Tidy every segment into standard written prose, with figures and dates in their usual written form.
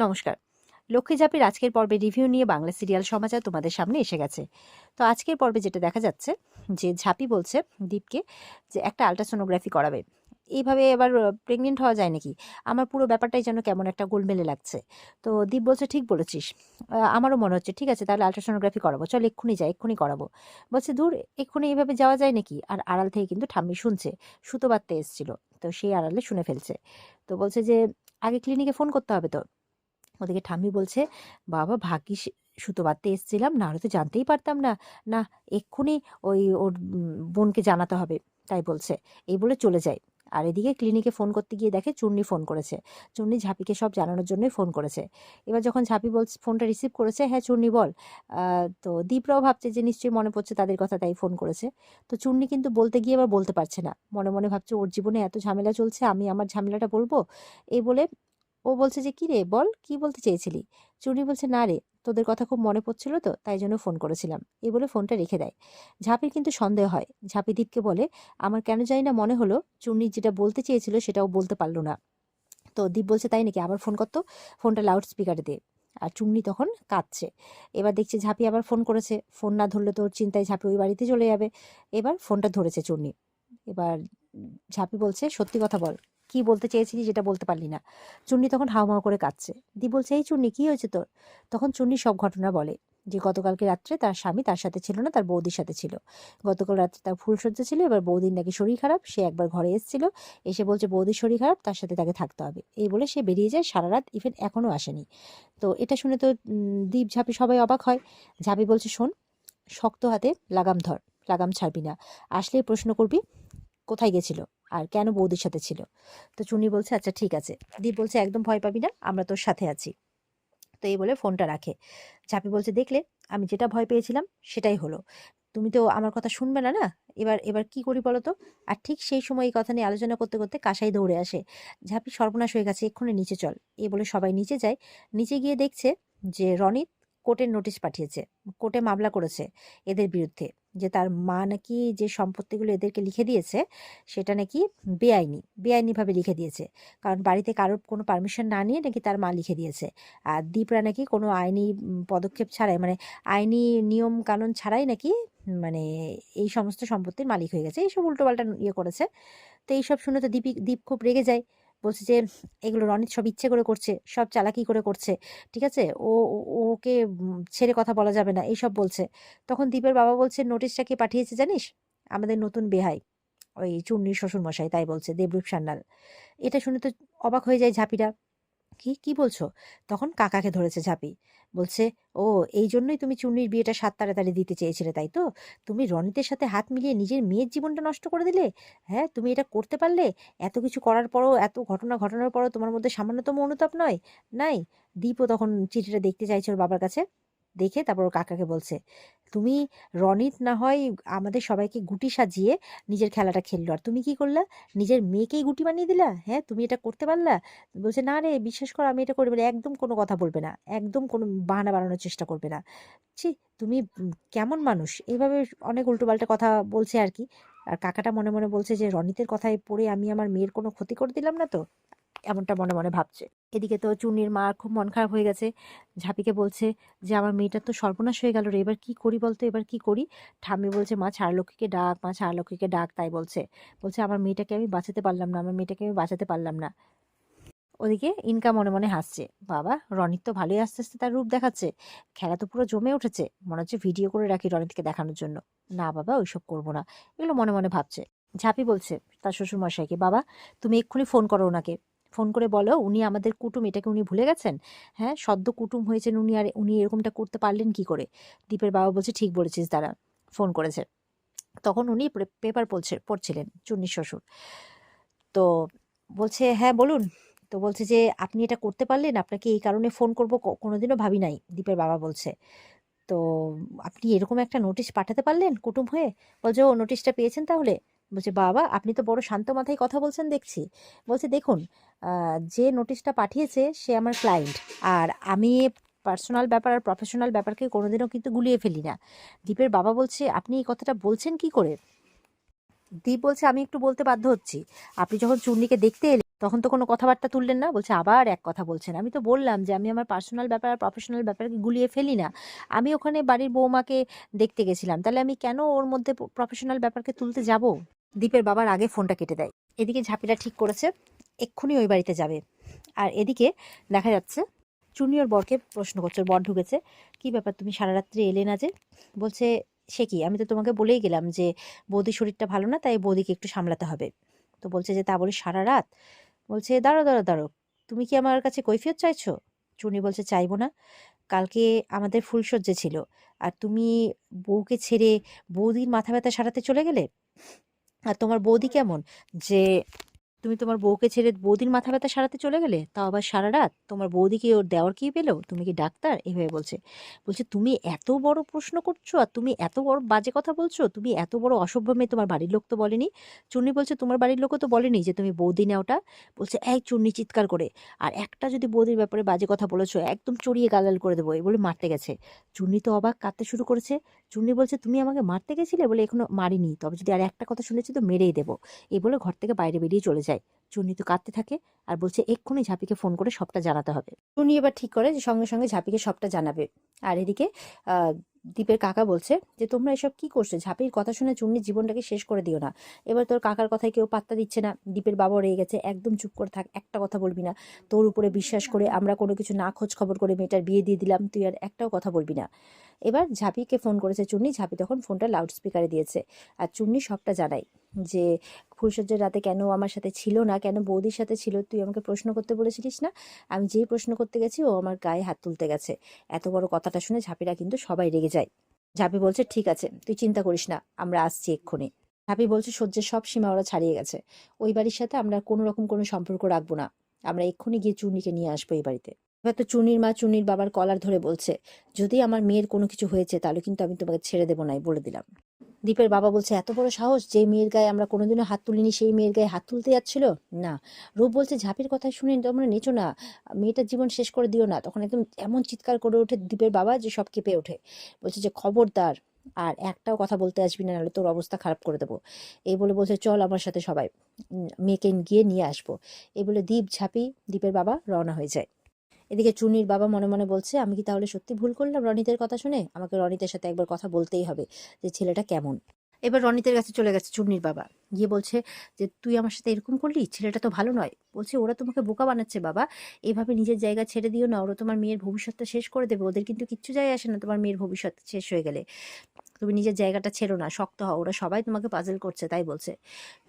নমস্কার। লক্ষ্মী ঝাঁপির আজকের পর্বে রিভিউ নিয়ে বাংলা সিরিয়াল সমাচার তোমাদের সামনে এসে গেছে। তো আজকের পর্বে যেটা দেখা যাচ্ছে যে ঝাঁপি বলছে দীপকে যে একটা আল্ট্রাসোনোগ্রাফি করাবে। এইভাবে এবার প্রেগনেন্ট হওয়া যায় নাকি? আমার পুরো ব্যাপারটাই যেন কেমন একটা গোলমেলে লাগছে। তো দীপ বলছে, ঠিক বলেছিস। আমারও মনে হচ্ছে, ঠিক আছে তাহলে আল্ট্রাসোনোগ্রাফি করাবো। চল এক্ষুনি যাই, এক্ষুনি করাবো। বলছে, দূর, এক্ষুনি এইভাবে যাওয়া যায় নাকি? আর আড়াল থেকে কিন্তু ঠাম্মি শুনছে, সুতো বাঁধতে এসেছিল। তো সেই আড়ালে শুনে ফেলছে। তো বলছে যে আগে ক্লিনিকে ফোন করতে হবে তো। ওদিকে ঠাম্মি বলছে, বাবা ভাগ্যিস সুতো বাঁধতে এসেছিলাম, না হলে তো জানতেই পারতাম না। না, এক্ষুনি ওর বোনকে জানাতে হবে। তাই বলছে, এই বলে চলে যায়। আর এদিকে ক্লিনিকে ফোন করতে গিয়ে দেখে চুন্নি ফোন করেছে। চুন্নি ঝাঁপিকে সব জানানোর জন্যই ফোন করেছে। এবার যখন ঝাঁপি বলছে, ফোনটা রিসিভ করেছে, হ্যাঁ চুন্নি বল। তো দীপরাও ভাবছে যে নিশ্চয়ই মনে পড়ছে তাদের কথা, তাই ফোন করেছে। তো চুন্নি কিন্তু বলতে গিয়ে এবার বলতে পারছে না, মনে মনে ভাবছে ওর জীবনে এত ঝামেলা চলছে, আমি আমার ঝামেলাটা বলবো? এই বলে ও বলছে যে, কি রে বল, কি বলতে চেয়েছিলি? চুনি বলছে, না রে, তোদের কথা খুব মনে পড়ছিল তো, তাই জন্য ফোন করেছিলাম। এই বলে ফোনটা রেখে দেয়। ঝাঁপির কিন্তু সন্দেহ হয়। ঝাঁপি দীপকে বলে, আমার কেন জানি না মনে হলো চুন্নি যেটা বলতে চেয়েছিল সেটাও বলতে পারলো না। তো দীপ বলছে, তাই নাকি? আবার ফোন করতো, ফোনটা লাউড স্পিকারে দে। আর চুন্নি তখন কাঁদছে। এবার দেখছে ঝাঁপি আবার ফোন করেছে, ফোন না ধরলে তোর চিন্তায় ঝাঁপি ওই বাড়িতে চলে যাবে। এবার ফোনটা ধরেছে চুন্নি। এবার ঝাঁপি বলছে, সত্যি কথা বল, কি বলতে চেয়েছিলি যেটা বলতে পারলি না? চুন্নি তখন হাউমাউ করে কাঁদছে। দি বলছে, এই চুন্নি, কি হয়েছে তোর? তখন চুন্নি সব ঘটনা বলে, যে গতকালকে রাত্রে তার স্বামী তার সাথে ছিল না, তার বৌদির সাথে ছিল। গতকাল রাত্রে তার ফুলসজ্জা ছিল, এবার বৌদির নাকি শরীর খারাপ, সে একবার ঘরে এসেছিল, এসে বলছে বৌদির শরীর খারাপ, তার সাথে তাকে থাকতে হবে। এই বলে সে বেরিয়ে যায়, সারা রাত ইভেন এখনও আসেনি। তো এটা শুনে তো দীপ ঝাঁপি সবাই অবাক হয়। ঝাঁপি বলছে, শোন, শক্ত হাতে লাগাম ধর, লাগাম ছাড়বি না। আসলেই প্রশ্ন করবি কোথায় গেছিল আর কেন বৌদির সাথে ছিল। তো চুনি বলছে, আচ্ছা ঠিক আছে। দীপ বলছে, একদম ভয় পাবি না, আমরা তোর সাথে আছি। তো এই বলে ফোনটা রাখে। ঝাঁপি বলছে, দেখলে, আমি যেটা ভয় পেয়েছিলাম সেটাই হলো। তুমি তো আমার কথা শুনবে না, না? এবার এবার কি করি বলো তো? আর ঠিক সেই সময় এই কথা নিয়ে আলোচনা করতে করতে কাসাই দৌড়ে আসে। ঝাঁপি, সর্বনাশ হয়ে গেছে, এক্ষুনি নিচে চল। এই বলে সবাই নিচে যায়। নিচে গিয়ে দেখছে যে রনিত কোর্টের নোটিশ পাঠিয়েছে, কোর্টে মামলা করেছে এদের বিরুদ্ধে, যে তার মা নাকি যে সম্পত্তিগুলো এদেরকে লিখে দিয়েছে সেটা নাকি বেআইনিভাবে লিখে দিয়েছে। কারণ বাড়িতে কারোর কোনো পারমিশন না নিয়ে নাকি তার মা লিখে দিয়েছে। আর দীপরা নাকি কোনো আইনি পদক্ষেপ ছাড়াই, মানে আইনি নিয়ম কানুন ছাড়াই নাকি, মানে এই সমস্ত সম্পত্তির মালিক হয়ে গেছে, এইসব উল্টোপাল্টা ইয়ে করেছে। তো এইসব শুনে তো দীপ খুব রেগে যায়। বলছে যে এগুলো রনিত সব ইচ্ছে করে করছে, সব চালাকি করে করছে, ঠিক আছে, ওকে ছেড়ে কথা বলা যাবে না, এইসব বলছে। তখন দীপের বাবা বলছে, নোটিশটা কে পাঠিয়েছে জানিস? আমাদের নতুন বেহাই, ওই চুন্নির শ্বশুর মশাই, তাই বলছে, দেবরূপ সান্যাল। এটা শুনে তো অবাক হয়ে যায় ঝাঁপিরা। কি কি বলছো? তখন কাকাকে ধরেছে ঝাঁপি। বলছে, ও, এই জন্যই তুমি চুন্নির বিয়েটা সাত তাড়াতাড়ি দিতে চেয়েছিলে, তাই তো? তুমি রনিতের সাথে হাত মিলিয়ে নিজের মেয়ের জীবনটা নষ্ট করে দিলে। হ্যাঁ, তুমি এটা করতে পারলে? এত কিছু করার পরও, এত ঘটনা ঘটনার পরও তোমার মধ্যে সামান্যতম অনুতাপ নয়? নাই? দীপও তখন চিঠিটা দেখতে চাইছে ওর বাবার কাছে। দেখে তারপর ওর কাকাকে বলছে, তুমি, রনিত না হয় আমাদের সবাইকে গুটি সাজিয়ে নিজের খেলাটা খেললো, আর তুমি কি করলা? নিজের মেয়েকেই গুটি বানিয়ে দিলা। হ্যাঁ, তুমি এটা করতে পারলা? বলছে, না রে, বিশ্বাস কর, আমি এটা করি বলে। একদম কোনো কথা বলবে না, একদম কোনো বাহানা বানানোর চেষ্টা করবে না। ছি, তুমি কেমন মানুষ? এইভাবে অনেক উল্টোপাল্টা কথা বলছে আর কি। আর কাকাটা মনে মনে বলছে যে রনিতের কথায় পড়ে আমি আমার মেয়ের কোনো ক্ষতি করে দিলাম না তো, এমনটা মনে মনে ভাবছে। এদিকে তো চুন্নির মা খুব মন খারাপ হয়ে গেছে। ঝাঁপিকে বলছে যে আমার মেয়েটার তো সর্বনাশ হয়ে গেল রে, এবার কি করি বলতো, এবার কি করি? ঠাম্মি বলছে, মা ছাড়লক্ষ্মীকে ডাক, মা ছাড়লক্ষ্মীকে ডাক, তাই বলছে। বলছে, আমার মেয়েটাকে আমি বাঁচাতে পারলাম না, আমার মেয়েটাকে আমি বাঁচাতে পারলাম না। ওদিকে ইনকা মনে মনে হাসছে, বাবা, রনিত তো ভালোই আস্তে আস্তে তার রূপ দেখাচ্ছে, খেলা তো পুরো জমে উঠেছে, মনে হচ্ছে ভিডিও করে রাখি রনিতকে দেখানোর জন্য। না বাবা, ওইসব করবো না, এগুলো মনে মনে ভাবছে। ঝাঁপি বলছে তার শ্বশুর মশাইকে, বাবা, তুমি এক্ষুনি ফোন করো ওনাকে, ফোন করে বলো উনি আমাদের কুটুম, এটাকে উনি ভুলে গেছেন? হ্যাঁ, সদ্য কুটুম হয়েছেন উনি, আর উনি এরকমটা করতে পারলেন কি করে? দীপের বাবা বলছে, ঠিক বলেছিস, দাঁড়া, ফোন করেছে। তখন উনি পেপার পড়ছিলেন, চুন্নির শ্বশুর। তো বলছে, হ্যাঁ বলুন। তো বলছে যে আপনি এটা করতে পারলেন, আপনাকে এই কারণে ফোন করব কোনোদিনও ভাবি নাই, দীপের বাবা বলছে। তো আপনি এরকম একটা নোটিশ পাঠাতে পারলেন কুটুম হয়ে? বলছে, ও নোটিশটা পেয়েছেন তাহলে? বলছে, বাবা, আপনি তো বড় শান্ত মাথায় কথা বলছেন দেখছি। বলছে, দেখুন, যে নোটিশটা পাঠিয়েছে সে আমার ক্লায়েন্ট, আর আমি পার্সোনাল ব্যাপার আর প্রফেশনাল ব্যাপারকে কোনোদিনও কিন্তু গুলিয়ে ফেলি না। দীপের বাবা বলছে, আপনি এই কথাটা বলছেন কি করে? দীপ বলছে, আমি একটু বলতে বাধ্য হচ্ছি। আপনি যখন চূর্ণীকে দেখতে এলেন তখন তো কোনো কথাবার্তা তুললেন না। বলছে আবার এক কথা বলছেন। আমি তো বললাম যে আমি আমার পার্সোনাল ব্যাপার আর প্রফেশনাল ব্যাপারকে গুলিয়ে ফেলি না। আমি ওখানে বাড়ির বৌমাকে দেখতে গেছিলাম। তাহলে আমি কেন ওর মধ্যে প্রফেশনাল ব্যাপারকে তুলতে যাব? দীপের বাবার আগে ফোনটা কেটে দেয়। এদিকে ঝাঁপিটা ঠিক করেছে এক্ষুনি ওই বাড়িতে যাবে। আর এদিকে দেখা যাচ্ছে চুনি ওর বরকে প্রশ্ন করছে। ওর বর ঢুকেছে। "কি ব্যাপার, তুমি সারা রাত্রি এলে না যে?" বলছে, "সে কি? আমি তো তোমাকে বলেই গেলাম যে বৌদির শরীরটা ভালো না, তাই বৌদিকে একটু সামলাতে হবে।" তো বলছে যে, "তা বলে সারা রাত?" বলছে, "দাঁড়াও, দাঁড়াও, দাঁড়াও। তুমি কি আমার কাছে কৈফিয়ত চাইছো?" চুনি বলছে, "চাইবো না। কালকে আমাদের ফুলশয্যা ছিল। আর তুমি বউকে ছেড়ে বৌদির মাথা ব্যথা সারাতে চলে গেলে? আর তোমার বৌদি কেমন যে তুমি তোমার বউকে ছেড়ে বৌদির মাথা ব্যথা সারাতে চলে গেলে, তাও আবার সারা রাত? তোমার বৌদি কি ওর দেওর কি পেলো? তুমি কি ডাক্তার?" এভাবে বলছে। বলছে, "তুমি এত বড় প্রশ্ন করছো আর তুমি এত বড় বাজে কথা বলছো? তুমি এত বড় অসভ্য মেয়ে, তোমার বাড়ির লোক তো বলেনি?" চুন্নি বলছে, "তোমার বাড়ির লোকও তো বলেনি যে তুমি বৌদি না ওটা?" বলছে, "এই চুন্নি," চিৎকার করে, "আর একটা যদি বৌদির ব্যাপারে বাজে কথা বলেছো একদম চড়িয়ে গালাল করে দেবো," এই বলে মারতে গেছে। চুন্নি তো অবাক, কাঁদতে শুরু করেছে। চুন্নি বলছে, "তুমি আমাকে মারতে গেছিলে?" বলে, "এখনো মারিনি, তবে যদি আর একটা কথা শুনেছি তো মেরেই দেবো," এই বলে ঘর থেকে বাইরে বেরিয়ে চলে যায়। চুন্নি তো কাঁদতে থাকে আর বলছে এক্ষুনি ঝাঁপিকে ফোন করে সবটা জানাতে হবে। টুনি এবার ঠিক করে যে সঙ্গে সঙ্গে ঝাঁপিকে সবটা জানাবে। আর এদিকে দীপের কাকা বলছে যে, "তোমরা এসব কি করছো? ঝাঁপির কথা শুনে চুন্নির জীবনটাকে শেষ করে দিও না।" এবার তোর কাকার কথায় কেউ পাত্তা দিচ্ছে না। দীপের বাবাও রেগে গেছে, "একদম চুপ করে থাক, একটা কথা বলবি না। তোর উপরে বিশ্বাস করে আমরা কোনো কিছু না খোঁজ খবর করে মেয়েটার বিয়ে দিয়ে দিলাম, তুই আর একটাও কথা বলবি না।" এবার ঝাঁপিকে ফোন করেছে চুন্নি। ঝাঁপি তখন ফোনটা লাউড স্পিকারে দিয়েছে। আর চুন্নি সবটা জানায় যে, "ফুলশয্যার রাতে কেন আমার সাথে ছিল না, কেন বৌদির সাথে ছিল, তুই আমাকে প্রশ্ন করতে বলেছিলিস না? আমি যেই প্রশ্ন করতে গেছি ও আমার গায়ে হাত তুলতে গেছে।" এত বড় কথাটা শুনে ঝাঁপিরা কিন্তু সবাই রেগে যায়। ঝাঁপি বলছে, "ঠিক আছে, তুই চিন্তা করিস না, আমরা আসছি এক্ষুনি।" ঝাঁপি বলছে, "সহ্যের সব সীমা ওরা ছাড়িয়ে গেছে। ওই বাড়ির সাথে আমরা কোনো রকম কোনো সম্পর্ক রাখবো না। আমরা এক্ষুনি গিয়ে চুনিকে নিয়ে আসবো এই বাড়িতে।" এবার তো চুনির মা চুনির বাবার কলার ধরে বলছে, "যদি আমার মেয়ের কোনো কিছু হয়েছে তাহলে কিন্তু আমি তোমাকে ছেড়ে দেবো নাই, বলে দিলাম।" দীপের বাবা বলছে, "এত বড় সাহস, যে মেয়ের গায়ে আমরা কোনোদিনও হাত তুলিনি সেই মেয়ের গায়ে হাত তুলতে যাচ্ছিল? না।" রূপ বলছে, "ঝাঁপির কথা শুনে তোমরা নেচো না, মেয়েটার জীবন শেষ করে দিও না।" তখন একদম এমন চিৎকার করে ওঠে দীপের বাবা যে সব কেঁপে ওঠে। বলছে যে, "খবরদার আর একটাও কথা বলতে আসবি না, নাহলে তোর অবস্থা খারাপ করে দেবো।" এই বলে বলছে, "চল আমার সাথে সবাই, মেয়েকে গিয়ে নিয়ে আসবো।" এই বলে দীপ, ঝাঁপি, দীপের বাবা রওনা হয়ে যায়। এদিকে চুনির বাবা মনে মনে বলছে, "আমি কি তাহলে সত্যি ভুল করলাম রনিতের কথা শুনে? আমাকে রনিতের সাথে একবার কথা বলতেই হবে যে ছেলেটা কেমন।" এবার রনিতের কাছে চলে গেছে চুন্নির বাবা। গিয়ে বলছে যে, "তুই আমার সাথে এরকম করলি? ছেলেটা তো ভালো নয়।" বলছে, "ওরা তোমাকে বোকা বানাচ্ছে বাবা। এভাবে নিজের জায়গা ছেড়ে দিও না। ওরা তোমার মেয়ের ভবিষ্যৎটা শেষ করে দেবে। ওদের কিন্তু কিচ্ছু যায় আসে না তোমার মেয়ের ভবিষ্যৎ শেষ হয়ে গেলে। তুমি নিজের জায়গাটা ছেড়ো না, শক্ত হও। ওরা সবাই তোমাকে পাজল করছে," তাই বলছে।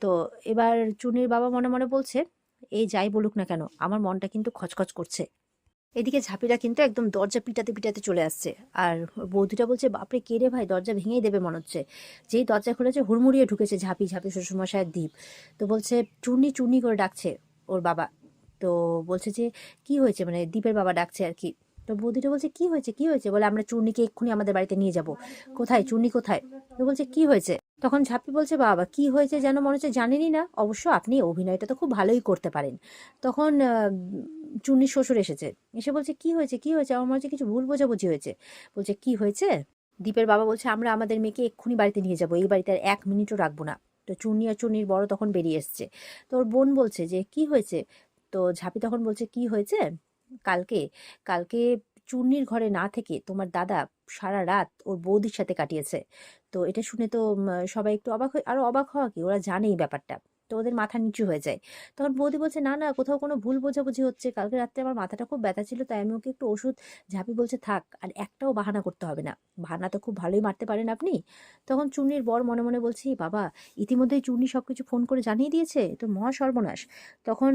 তো এবার চুনির বাবা মনে মনে বলছে, "এই যাই বলুক না কেন, আমার মনটা কিন্তু খচখচ করছে।" এদিকে ঝাঁপিরা কিন্তু একদম দরজা পিটাতে পিটাতে চলে আসছে। আর ওর বৌদিটা বলছে, "বাপরে, কে রে ভাই, দরজা ভেঙেই দেবে মনে হচ্ছে।" যেই দরজা খুলেছে হুড়মুড়িয়ে ঢুকেছে ঝাঁপি, ঝাঁপি শ্বশুরমশাইয়ের দ্বীপ। তো বলছে, "চুন্নি চুন্নি" করে ডাকছে ওর বাবা। তো বলছে যে, "কি হয়েছে?" মানে দ্বীপের বাবা ডাকছে আর কি। তো বৌদিটা বলছে, "কি হয়েছে, কি হয়েছে?" বলে, "আমরা চুন্নিকে এক্ষুনি আমাদের বাড়িতে নিয়ে যাব।" "কোথায় চুন্নি, কোথায়?" তো বলছে, "কি হয়েছে?" তখন ঝাঁপি বলছে, "বাবা, কি হয়েছে যেন মনে হচ্ছে জানেনই না? অবশ্য আপনি অভিনয়টা তো খুব ভালোই করতে পারেন।" তখন চুন্নির শ্বশুর এসেছে। এসে বলছে, "কি হয়েছে, কি হয়েছে? আমার মনে হচ্ছে কিছু ভুল বোঝাবুঝি হয়েছে।" বলছে, "কি হয়েছে?" দীপের বাবা বলছে, "আমরা আমাদের মেয়েকে এক্ষুনি বাড়িতে নিয়ে যাব, এই বাড়িতে আর 1 মিনিটও রাখবো না।" তো চুন্নি আর চুন্নির বড় তখন বেরিয়ে এসছে। তো ওর বোন বলছে যে, "কি হয়েছে?" তো ঝাঁপি তখন বলছে, "কি হয়েছে? কালকে কালকে চুন্নির ঘরে না থেকে তোমার দাদা সারা রাত ওর বৌদির সাথে কাটিয়েছে।" তো এটা শুনে তো সবাই একটু অবাক হয়ে, আরো অবাক হওয়া কি, ওরা জানেই ব্যাপারটা। তো ওদের মাথা নিচু হয়ে যায়। তখন বৌদি বলছে, "না না, কোথাও কোনো ভুল বোঝাবুঝি হচ্ছে। কালকে রাত্রে আমার মাথাটা খুব ব্যথা ছিল, তাই আমি ওকে একটু ওষুধ।" ঝাঁপি বলছে, "থাক, আর একটাও বাহানা করতে হবে না। বাহানা তো খুব ভালোই মারতে পারেন আপনি।" তখন চুন্নির বর মনে মনে বলছে, "বাবা, ইতিমধ্যেই চুন্নি সবকিছু ফোন করে জানিয়ে দিয়েছে, এ তো মহা সর্বনাশ।" তখন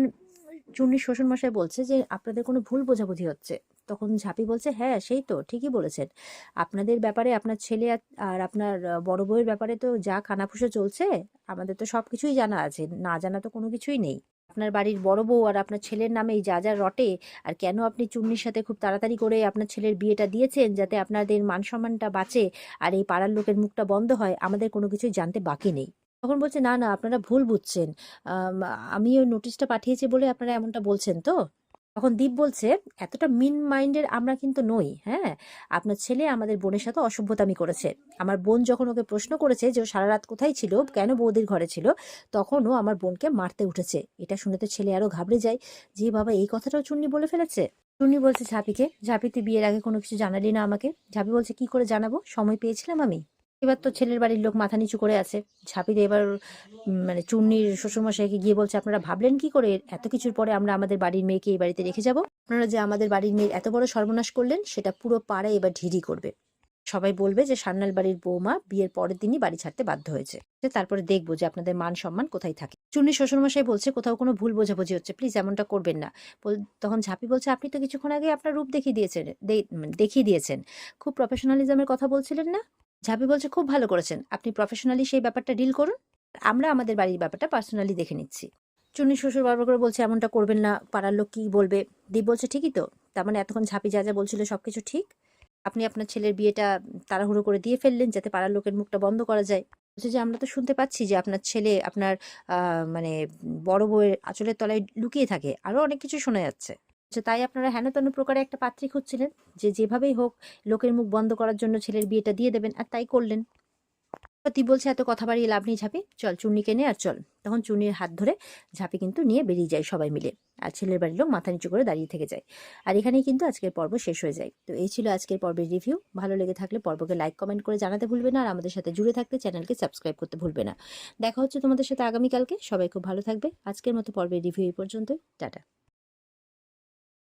চুন্নির শ্বশুরমশাই বলছে যে, "আপনাদের কোনো ভুল বোঝাবুঝি হচ্ছে।" তখন ঝাঁপি বলছে, "হ্যাঁ, সেই তো, ঠিকই বলেছেন। আপনাদের ব্যাপারে, আপনার ছেলে আর আপনার বড় বউয়ের ব্যাপারে তো যা কানাফুসো চলছে, আমাদের তো সবকিছুই জানা আছে। না জানা তো কোনো কিছুই নেই। আপনার বাড়ির বড় বউ আর আপনার ছেলের নামেই যা যা রটে, আর কেন আপনি চুন্নির সাথে খুব তাড়াতাড়ি করে আপনার ছেলের বিয়েটা দিয়েছেন যাতে আপনাদের মান সম্মানটা বাঁচে আর এই পাড়ার লোকের মুখটা বন্ধ হয়, আমাদের কোনো কিছুই জানতে বাকি নেই।" তখন বলছে, "না না, আপনারা ভুল বুঝছেন। আম, আমি ওই নোটিশটা পাঠিয়েছি বলে আপনারা এমনটা বলছেন তো?" তখন দীপ বলছে, এতটা মিন মাইন্ডের আমরা কিন্তু নই, হ্যাঁ। আপনার ছেলে আমাদের বোনের সাথে অসভ্যতামি করেছে। আমার বোন যখন ওকে প্রশ্ন করেছে যে ও সারা রাত কোথায় ছিল, কেন বৌদির ঘরে ছিল, তখন ও আমার বোনকে মারতে উঠেছে। এটা শুনে তো ছেলে আরো ঘাবড়ে যায় যে বাবা, এই কথাটাও চুন্নি বলে ফেলেছে। চুন্নি বলছে ঝাঁপিকে, ঝাঁপি তুই বিয়ের আগে কোনো কিছু জানালি না আমাকে। ঝাঁপি বলছে, কি করে জানাবো, সময় পেয়েছিলাম আমি। এবার তো ছেলের বাড়ির লোক মাথা নিচু করে আছে। ঝাঁপিতে এবার মানে চুন্নির শ্বশুরমশাইকে গিয়ে বলছে, আপনারা ভাবলেন কি করে এত কিছুর পরে আমরা আমাদের বাড়ির মেয়েকে এই বাড়িতে রেখে যাব? আপনারা যে আমাদের বাড়ির মেয়ের এত বড় সর্বনাশ করলেন, সেটা পুরো পাড়ায় এবার ঢিঢি করবে। সবাই বলবে যে সান্যাল বাড়ির বৌমা বিয়ের পরের দিনই বাড়ি ছাড়তে বাধ্য হয়েছে। তারপরে দেখবো যে আপনাদের মান সম্মান কোথায় থাকে। চুন্নির শ্বশুরমশাই বলছে, কোথাও কোনো ভুল বোঝাবুঝি হচ্ছে, প্লিজ এমনটা করবেন না। তখন ঝাঁপি বলছে, আপনি তো কিছুক্ষণ আগে আপনার রূপ দেখিয়ে দিয়েছেন, খুব প্রফেশনালিজমের কথা বলছিলেন না? ঝাঁপি বলছে, খুব ভালো করেছেন, আপনি প্রফেশনালি সেই ব্যাপারটা ডিল করুন, আমরা আমাদের বাড়ির ব্যাপারটা পার্সোনালি দেখে নিচ্ছি। চুন্নি শ্বশুর বারবার করে বলছে, এমনটা করবেন না, পাড়ার লোক কি বলবে। দীপ বলছে, ঠিকই তো, তার মানে এতক্ষণ ঝাঁপি যা যা বলছিল সবকিছু ঠিক। আপনি আপনার ছেলের বিয়েটা তাড়াহুড়ো করে দিয়ে ফেললেন যাতে পাড়ার লোকের মুখটা বন্ধ করা যায়। বলছে যে আমরা তো শুনতে পাচ্ছি যে আপনার ছেলে আপনার মানে বড় বউয়ের আঁচলের তলায় লুকিয়ে থাকে, আরো অনেক কিছু শোনা যাচ্ছে। তাই আপনারা হেন তেন প্রকারে একটা পাত্রী খুঁজছিলেন, যে যেভাবেই হোক লোকের মুখ বন্ধ করার জন্য ছেলের বিয়েটা দিয়ে দেবেন, আর তাই করলেন। তুই বলছে, এত কথা বাড়িয়ে লাভ নেই ঝাঁপি, চল চুন্নিকে নে আর চল। তখন চুন্নির হাত ধরে ঝাঁপি কিন্তু নিয়ে বেরিয়ে যায় সবাই মিলে। আর ছেলের বাড়ির লোক মাথা নিচু করে দাঁড়িয়ে থেকে যায়। আর এখানেই কিন্তু আজকের পর্ব শেষ হয়ে যায়। তো এই ছিল আজকের পর্বের রিভিউ। ভালো লেগে থাকলে পর্বকে লাইক কমেন্ট করে জানাতে ভুলবে না, আর আমাদের সাথে জুড়ে থাকতে চ্যানেলকে সাবস্ক্রাইব করতে ভুলবে না। দেখা হচ্ছে তোমাদের সাথে আগামীকালকে। সবাই খুব ভালো থাকবে। আজকের মতো পর্বের রিভিউ এই পর্যন্তই। টাটা।